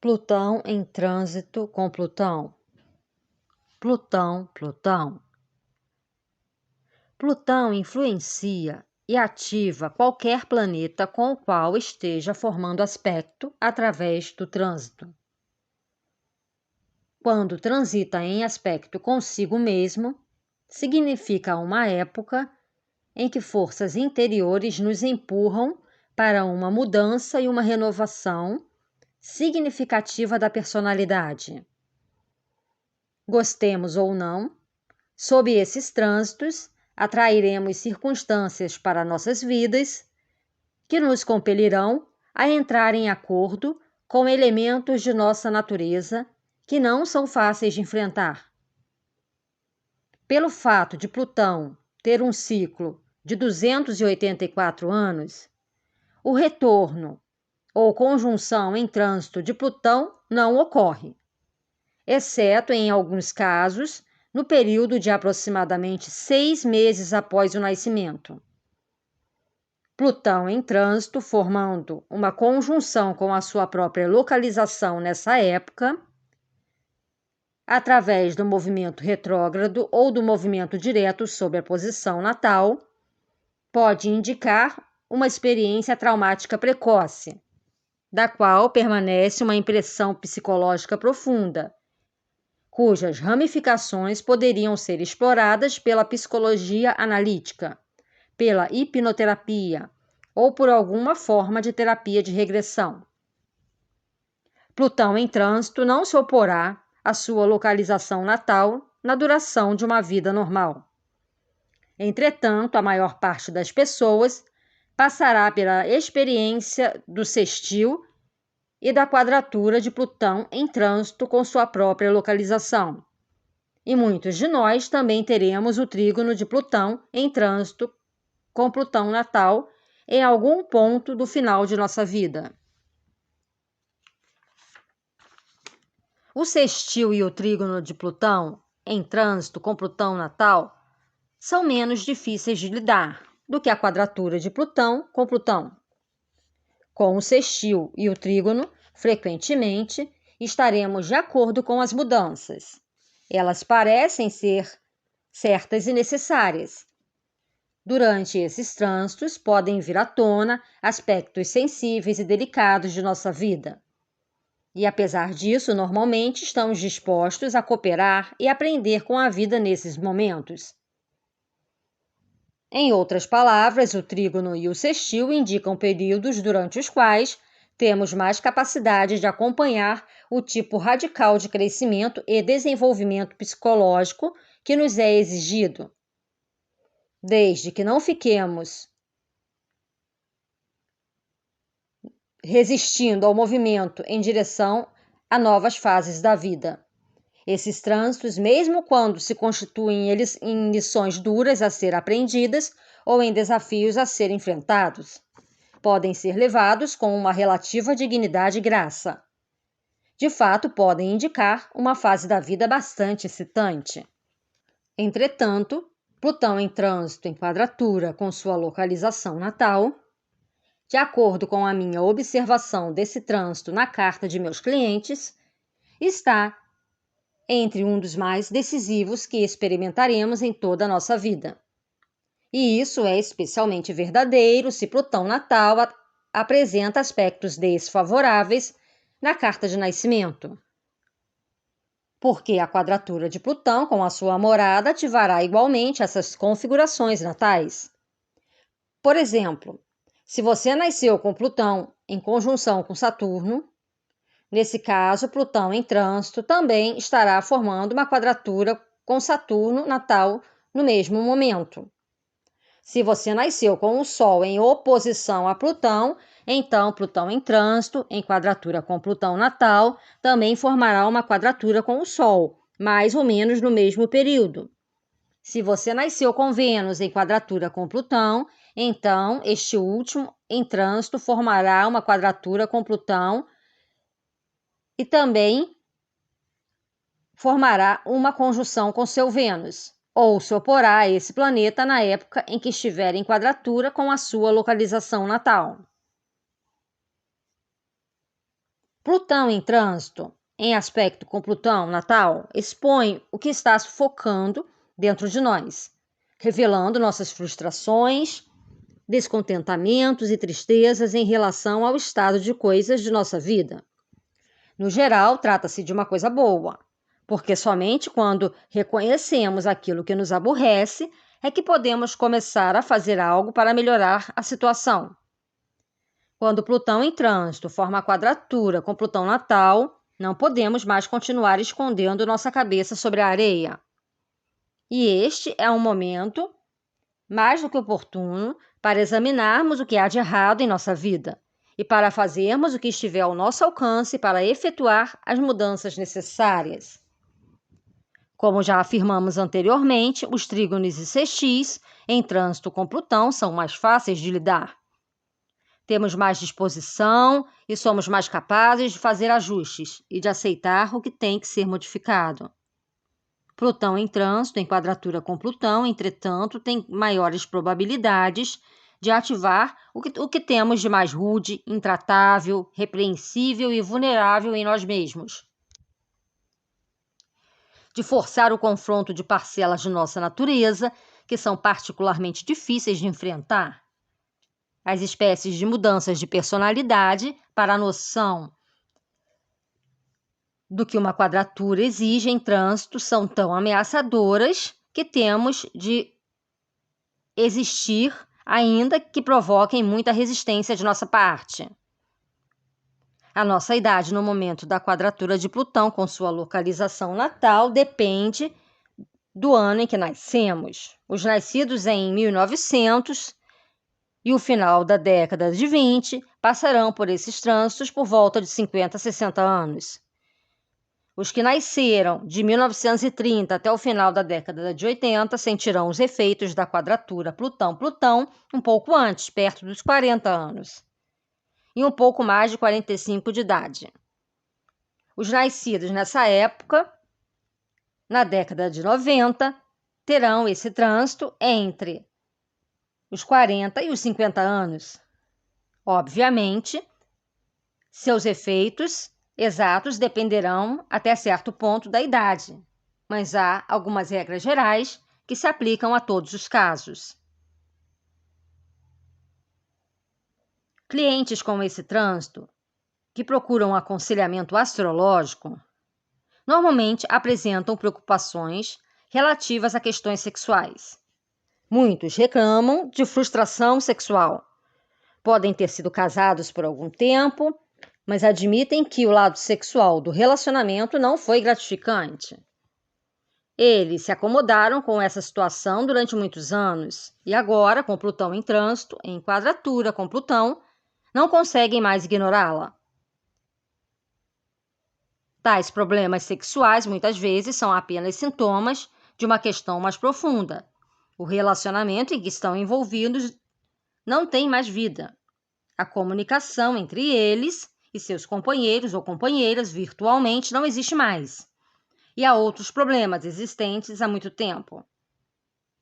Plutão em trânsito com Plutão. Plutão. Plutão influencia e ativa qualquer planeta com o qual esteja formando aspecto através do trânsito. Quando transita em aspecto consigo mesmo, significa uma época em que forças interiores nos empurram para uma mudança e uma renovação significativa da personalidade. Gostemos ou não, sob esses trânsitos, atrairemos circunstâncias para nossas vidas que nos compelirão a entrar em acordo com elementos de nossa natureza que não são fáceis de enfrentar. Pelo fato de Plutão ter um ciclo de 284 anos, o retorno ou conjunção em trânsito de Plutão não ocorre, exceto em alguns casos, no período de aproximadamente 6 meses após o nascimento. Plutão em trânsito, formando uma conjunção com a sua própria localização nessa época, através do movimento retrógrado ou do movimento direto sobre a posição natal, pode indicar uma experiência traumática precoce, da qual permanece uma impressão psicológica profunda, cujas ramificações poderiam ser exploradas pela psicologia analítica, pela hipnoterapia ou por alguma forma de terapia de regressão. Plutão em trânsito não se oporá à sua localização natal na duração de uma vida normal. Entretanto, a maior parte das pessoas passará pela experiência do sextil e da quadratura de Plutão em trânsito com sua própria localização. E muitos de nós também teremos o trígono de Plutão em trânsito com Plutão natal em algum ponto do final de nossa vida. O sextil e o trígono de Plutão em trânsito com Plutão natal são menos difíceis de lidar do que a quadratura de Plutão com Plutão. Com o sextil e o trígono, frequentemente, estaremos de acordo com as mudanças. Elas parecem ser certas e necessárias. Durante esses trânsitos, podem vir à tona aspectos sensíveis e delicados de nossa vida. E, apesar disso, normalmente estamos dispostos a cooperar e aprender com a vida nesses momentos. Em outras palavras, o trígono e o sextil indicam períodos durante os quais temos mais capacidade de acompanhar o tipo radical de crescimento e desenvolvimento psicológico que nos é exigido, desde que não fiquemos resistindo ao movimento em direção a novas fases da vida. Esses trânsitos, mesmo quando se constituem em lições duras a ser aprendidas ou em desafios a ser enfrentados, podem ser levados com uma relativa dignidade e graça. De fato, podem indicar uma fase da vida bastante excitante. Entretanto, Plutão em trânsito em quadratura com sua localização natal, de acordo com a minha observação desse trânsito na carta de meus clientes, está entre um dos mais decisivos que experimentaremos em toda a nossa vida. E isso é especialmente verdadeiro se Plutão natal apresenta aspectos desfavoráveis na carta de nascimento. Porque a quadratura de Plutão com a sua morada ativará igualmente essas configurações natais. Por exemplo, se você nasceu com Plutão em conjunção com Saturno, nesse caso, Plutão em trânsito também estará formando uma quadratura com Saturno natal no mesmo momento. Se você nasceu com o Sol em oposição a Plutão, então Plutão em trânsito, em quadratura com Plutão natal, também formará uma quadratura com o Sol, mais ou menos no mesmo período. Se você nasceu com Vênus em quadratura com Plutão, então este último em trânsito formará uma quadratura com Plutão e também formará uma conjunção com seu Vênus, ou se oporá a esse planeta na época em que estiver em quadratura com a sua localização natal. Plutão em trânsito, em aspecto com Plutão natal, expõe o que está sufocando dentro de nós, revelando nossas frustrações, descontentamentos e tristezas em relação ao estado de coisas de nossa vida. No geral, trata-se de uma coisa boa, porque somente quando reconhecemos aquilo que nos aborrece é que podemos começar a fazer algo para melhorar a situação. Quando Plutão em trânsito forma a quadratura com Plutão natal, não podemos mais continuar escondendo nossa cabeça sobre a areia. E este é um momento mais do que oportuno para examinarmos o que há de errado em nossa vida e para fazermos o que estiver ao nosso alcance para efetuar as mudanças necessárias. Como já afirmamos anteriormente, os trígonos e sextis em trânsito com Plutão são mais fáceis de lidar. Temos mais disposição e somos mais capazes de fazer ajustes e de aceitar o que tem que ser modificado. Plutão em trânsito, em quadratura com Plutão, entretanto, tem maiores probabilidades de ativar o que temos de mais rude, intratável, repreensível e vulnerável em nós mesmos. De forçar o confronto de parcelas de nossa natureza, que são particularmente difíceis de enfrentar. As espécies de mudanças de personalidade para a noção do que uma quadratura exige em trânsito são tão ameaçadoras que temos de existir, ainda que provoquem muita resistência de nossa parte. A nossa idade no momento da quadratura de Plutão, com sua localização natal, depende do ano em que nascemos. Os nascidos em 1900 e o final da década de 20 passarão por esses trânsitos por volta de 50 a 60 anos. Os que nasceram de 1930 até o final da década de 80 sentirão os efeitos da quadratura Plutão-Plutão um pouco antes, perto dos 40 anos, e um pouco mais de 45 de idade. Os nascidos nessa época, na década de 90, terão esse trânsito entre os 40 e os 50 anos. Obviamente, seus efeitos exatos dependerão até certo ponto da idade, mas há algumas regras gerais que se aplicam a todos os casos. Clientes com esse trânsito, que procuram aconselhamento astrológico, normalmente apresentam preocupações relativas a questões sexuais. Muitos reclamam de frustração sexual. Podem ter sido casados por algum tempo, mas admitem que o lado sexual do relacionamento não foi gratificante. Eles se acomodaram com essa situação durante muitos anos e agora, com Plutão em trânsito, em quadratura com Plutão, não conseguem mais ignorá-la. Tais problemas sexuais muitas vezes são apenas sintomas de uma questão mais profunda. O relacionamento em que estão envolvidos não tem mais vida. A comunicação entre eles e seus companheiros ou companheiras virtualmente não existe mais. E há outros problemas existentes há muito tempo,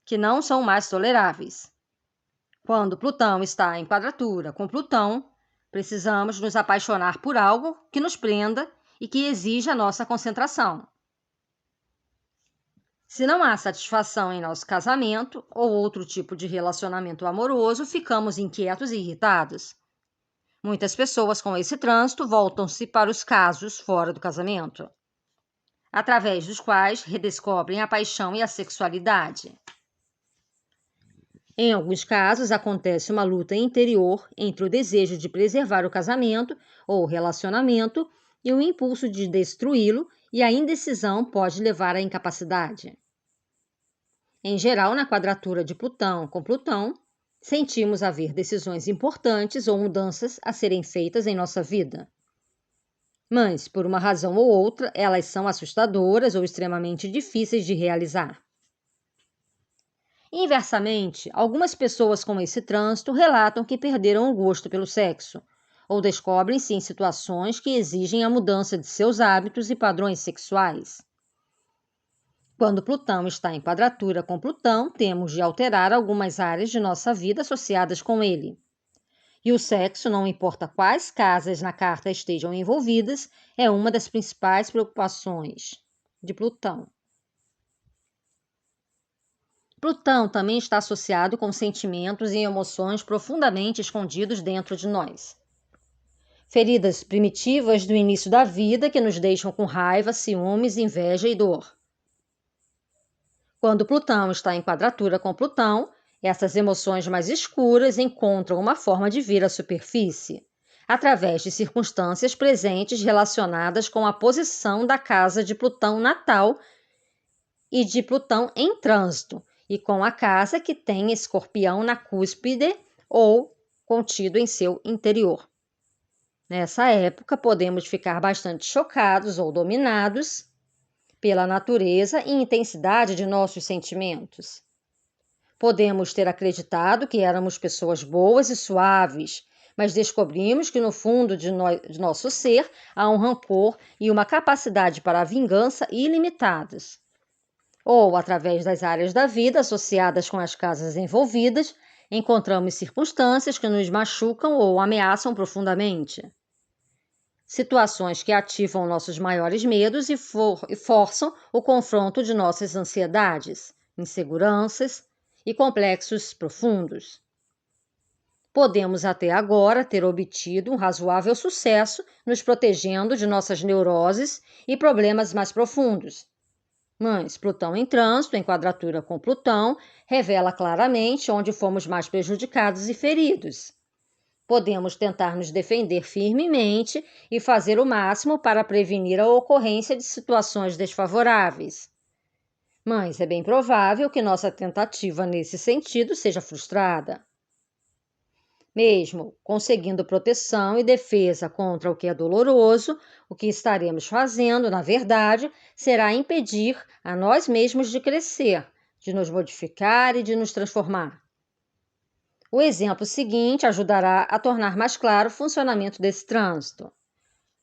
que não são mais toleráveis. Quando Plutão está em quadratura com Plutão, precisamos nos apaixonar por algo que nos prenda e que exija a nossa concentração. Se não há satisfação em nosso casamento ou outro tipo de relacionamento amoroso, ficamos inquietos e irritados. Muitas pessoas com esse trânsito voltam-se para os casos fora do casamento, através dos quais redescobrem a paixão e a sexualidade. Em alguns casos, acontece uma luta interior entre o desejo de preservar o casamento ou o relacionamento e o impulso de destruí-lo, e a indecisão pode levar à incapacidade. Em geral, na quadratura de Plutão com Plutão, sentimos haver decisões importantes ou mudanças a serem feitas em nossa vida. Mas, por uma razão ou outra, elas são assustadoras ou extremamente difíceis de realizar. Inversamente, algumas pessoas com esse trânsito relatam que perderam o gosto pelo sexo, ou descobrem-se em situações que exigem a mudança de seus hábitos e padrões sexuais. Quando Plutão está em quadratura com Plutão, temos de alterar algumas áreas de nossa vida associadas com ele. E o sexo, não importa quais casas na carta estejam envolvidas, é uma das principais preocupações de Plutão. Plutão também está associado com sentimentos e emoções profundamente escondidos dentro de nós. Feridas primitivas do início da vida que nos deixam com raiva, ciúmes, inveja e dor. Quando Plutão está em quadratura com Plutão, essas emoções mais escuras encontram uma forma de vir à superfície, através de circunstâncias presentes relacionadas com a posição da casa de Plutão natal e de Plutão em trânsito, e com a casa que tem Escorpião na cúspide ou contido em seu interior. Nessa época, podemos ficar bastante chocados ou dominados pela natureza e intensidade de nossos sentimentos. Podemos ter acreditado que éramos pessoas boas e suaves, mas descobrimos que no fundo de nosso ser há um rancor e uma capacidade para a vingança ilimitadas. Ou, através das áreas da vida associadas com as casas envolvidas, encontramos circunstâncias que nos machucam ou ameaçam profundamente. Situações que ativam nossos maiores medos e forçam o confronto de nossas ansiedades, inseguranças e complexos profundos. Podemos até agora ter obtido um razoável sucesso nos protegendo de nossas neuroses e problemas mais profundos. Mas Plutão em trânsito, em quadratura com Plutão, revela claramente onde fomos mais prejudicados e feridos. Podemos tentar nos defender firmemente e fazer o máximo para prevenir a ocorrência de situações desfavoráveis. Mas é bem provável que nossa tentativa nesse sentido seja frustrada. Mesmo conseguindo proteção e defesa contra o que é doloroso, o que estaremos fazendo, na verdade, será impedir a nós mesmos de crescer, de nos modificar e de nos transformar. O exemplo seguinte ajudará a tornar mais claro o funcionamento desse trânsito.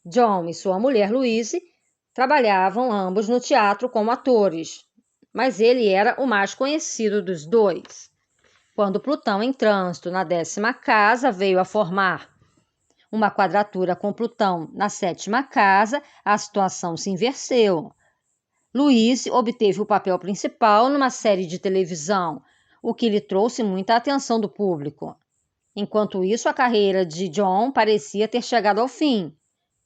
John e sua mulher Louise trabalhavam ambos no teatro como atores, mas ele era o mais conhecido dos dois. Quando Plutão em trânsito na 10ª casa veio a formar uma quadratura com Plutão na 7ª casa, a situação se inverteu. Louise obteve o papel principal numa série de televisão, o que lhe trouxe muita atenção do público. Enquanto isso, a carreira de John parecia ter chegado ao fim.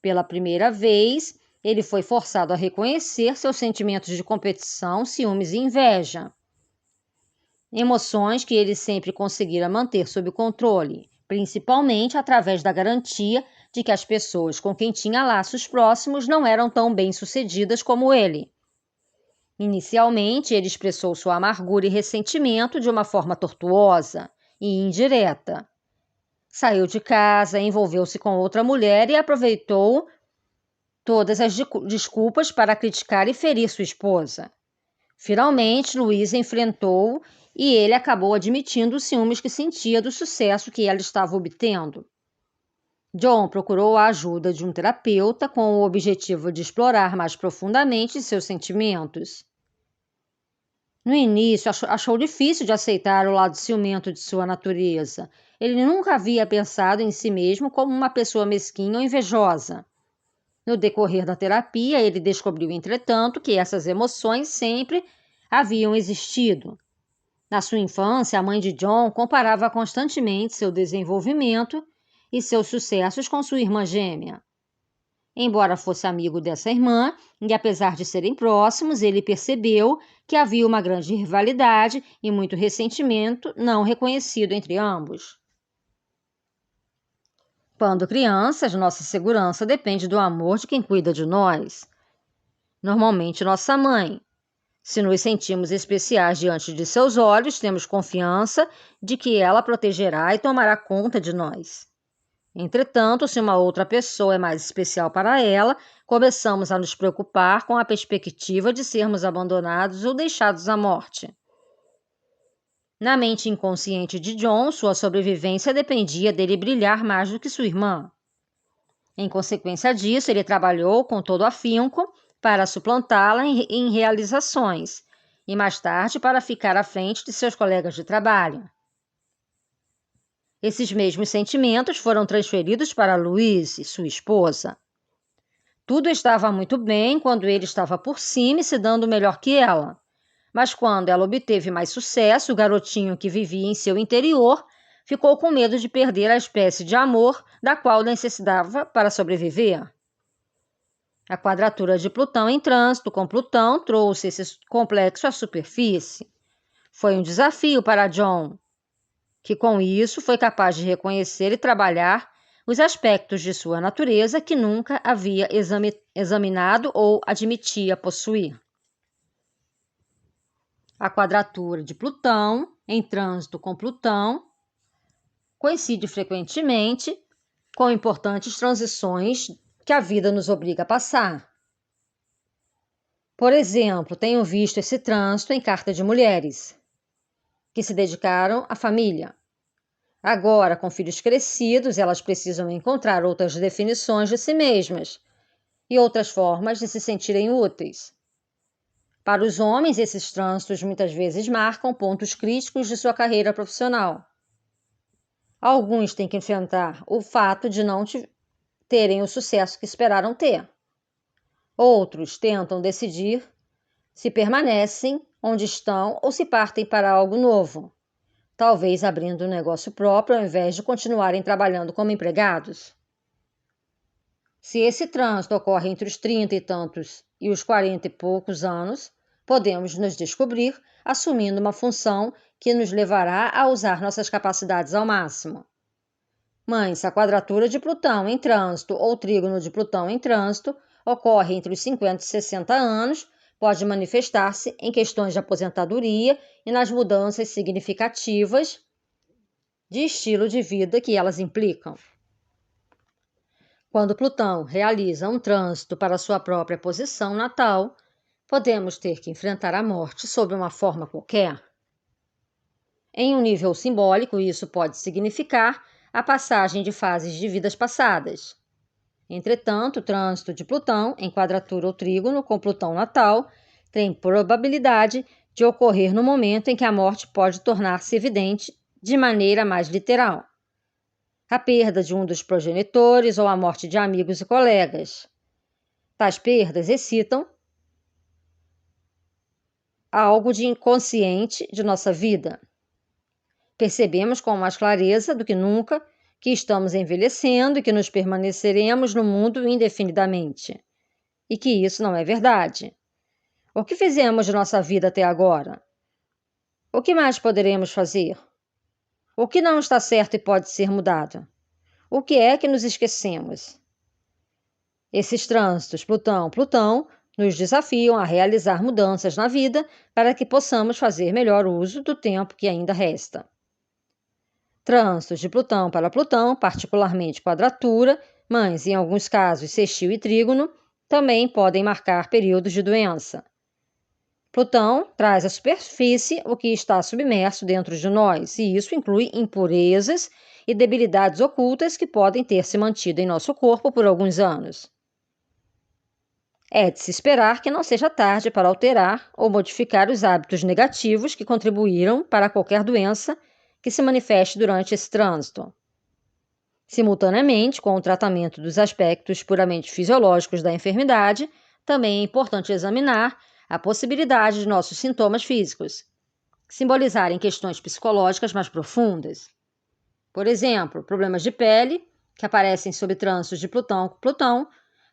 Pela primeira vez, ele foi forçado a reconhecer seus sentimentos de competição, ciúmes e inveja. Emoções que ele sempre conseguira manter sob controle, principalmente através da garantia de que as pessoas com quem tinha laços próximos não eram tão bem-sucedidas como ele. Inicialmente, ele expressou sua amargura e ressentimento de uma forma tortuosa e indireta. Saiu de casa, envolveu-se com outra mulher e aproveitou todas as desculpas para criticar e ferir sua esposa. Finalmente, Louise enfrentou e ele acabou admitindo os ciúmes que sentia do sucesso que ela estava obtendo. John procurou a ajuda de um terapeuta com o objetivo de explorar mais profundamente seus sentimentos. No início, achou difícil de aceitar o lado ciumento de sua natureza. Ele nunca havia pensado em si mesmo como uma pessoa mesquinha ou invejosa. No decorrer da terapia, ele descobriu, entretanto, que essas emoções sempre haviam existido. Na sua infância, a mãe de John comparava constantemente seu desenvolvimento e seus sucessos com sua irmã gêmea. Embora fosse amigo dessa irmã, e apesar de serem próximos, ele percebeu que havia uma grande rivalidade e muito ressentimento não reconhecido entre ambos. Quando crianças, nossa segurança depende do amor de quem cuida de nós. Normalmente, nossa mãe. Se nos sentimos especiais diante de seus olhos, temos confiança de que ela protegerá e tomará conta de nós. Entretanto, se uma outra pessoa é mais especial para ela, começamos a nos preocupar com a perspectiva de sermos abandonados ou deixados à morte. Na mente inconsciente de John, sua sobrevivência dependia dele brilhar mais do que sua irmã. Em consequência disso, ele trabalhou com todo afinco para suplantá-la em realizações e mais tarde para ficar à frente de seus colegas de trabalho. Esses mesmos sentimentos foram transferidos para Louise, sua esposa. Tudo estava muito bem quando ele estava por cima e se dando melhor que ela. Mas quando ela obteve mais sucesso, o garotinho que vivia em seu interior ficou com medo de perder a espécie de amor da qual necessitava para sobreviver. A quadratura de Plutão em trânsito com Plutão trouxe esse complexo à superfície. Foi um desafio para John, que com isso foi capaz de reconhecer e trabalhar os aspectos de sua natureza que nunca havia examinado ou admitia possuir. A quadratura de Plutão em trânsito com Plutão coincide frequentemente com importantes transições que a vida nos obriga a passar. Por exemplo, tenho visto esse trânsito em carta de mulheres que se dedicaram à família. Agora, com filhos crescidos, elas precisam encontrar outras definições de si mesmas e outras formas de se sentirem úteis. Para os homens, esses trânsitos muitas vezes marcam pontos críticos de sua carreira profissional. Alguns têm que enfrentar o fato de não terem o sucesso que esperaram ter. Outros tentam decidir se permanecem onde estão ou se partem para algo novo, talvez abrindo um negócio próprio ao invés de continuarem trabalhando como empregados. Se esse trânsito ocorre entre os 30 e tantos e os 40 e poucos anos, podemos nos descobrir assumindo uma função que nos levará a usar nossas capacidades ao máximo. Mas se a quadratura de Plutão em trânsito ou trígono de Plutão em trânsito ocorre entre os 50 e 60 anos, pode manifestar-se em questões de aposentadoria e nas mudanças significativas de estilo de vida que elas implicam. Quando Plutão realiza um trânsito para sua própria posição natal, podemos ter que enfrentar a morte sob uma forma qualquer. Em um nível simbólico, isso pode significar a passagem de fases de vidas passadas. Entretanto, o trânsito de Plutão, em quadratura ou trígono com Plutão natal, tem probabilidade de ocorrer no momento em que a morte pode tornar-se evidente de maneira mais literal. A perda de um dos progenitores ou a morte de amigos e colegas. Tais perdas excitam algo de inconsciente de nossa vida. Percebemos com mais clareza do que nunca que estamos envelhecendo e que nos permaneceremos no mundo indefinidamente. E que isso não é verdade. O que fizemos de nossa vida até agora? O que mais poderemos fazer? O que não está certo e pode ser mudado? O que é que nos esquecemos? Esses trânsitos Plutão nos desafiam a realizar mudanças na vida para que possamos fazer melhor uso do tempo que ainda resta. Trânsitos de Plutão para Plutão, particularmente quadratura, mas em alguns casos sextil e trígono, também podem marcar períodos de doença. Plutão traz à superfície o que está submerso dentro de nós, e isso inclui impurezas e debilidades ocultas que podem ter se mantido em nosso corpo por alguns anos. É de se esperar que não seja tarde para alterar ou modificar os hábitos negativos que contribuíram para qualquer doença que se manifeste durante esse trânsito. Simultaneamente com o tratamento dos aspectos puramente fisiológicos da enfermidade, também é importante examinar a possibilidade de nossos sintomas físicos simbolizarem questões psicológicas mais profundas. Por exemplo, problemas de pele, que aparecem sob trânsitos de Plutão com Plutão,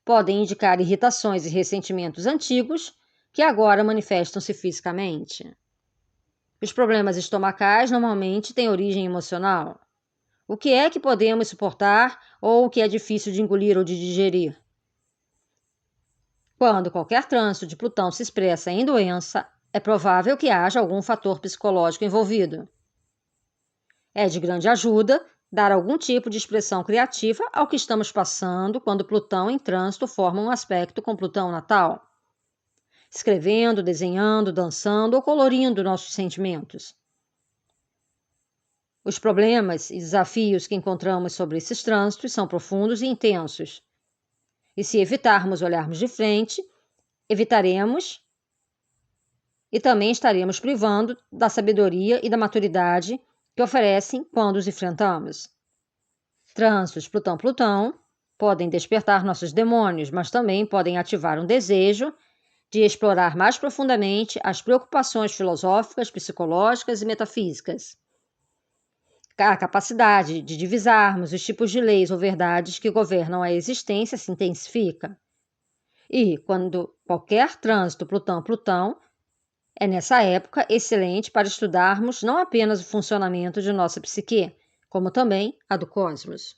podem indicar irritações e ressentimentos antigos que agora manifestam-se fisicamente. Os problemas estomacais normalmente têm origem emocional. O que é que podemos suportar ou o que é difícil de engolir ou de digerir? Quando qualquer trânsito de Plutão se expressa em doença, é provável que haja algum fator psicológico envolvido. É de grande ajuda dar algum tipo de expressão criativa ao que estamos passando quando Plutão em trânsito forma um aspecto com Plutão natal. Escrevendo, desenhando, dançando ou colorindo nossos sentimentos. Os problemas e desafios que encontramos sobre esses trânsitos são profundos e intensos. E se evitarmos olharmos de frente, evitaremos e também estaremos privando da sabedoria e da maturidade que oferecem quando os enfrentamos. Trânsitos Plutão-Plutão podem despertar nossos demônios, mas também podem ativar um desejo de explorar mais profundamente as preocupações filosóficas, psicológicas e metafísicas. A capacidade de divisarmos os tipos de leis ou verdades que governam a existência se intensifica. E, quando qualquer trânsito Plutão-Plutão, é nessa época excelente para estudarmos não apenas o funcionamento de nossa psique, como também a do cosmos.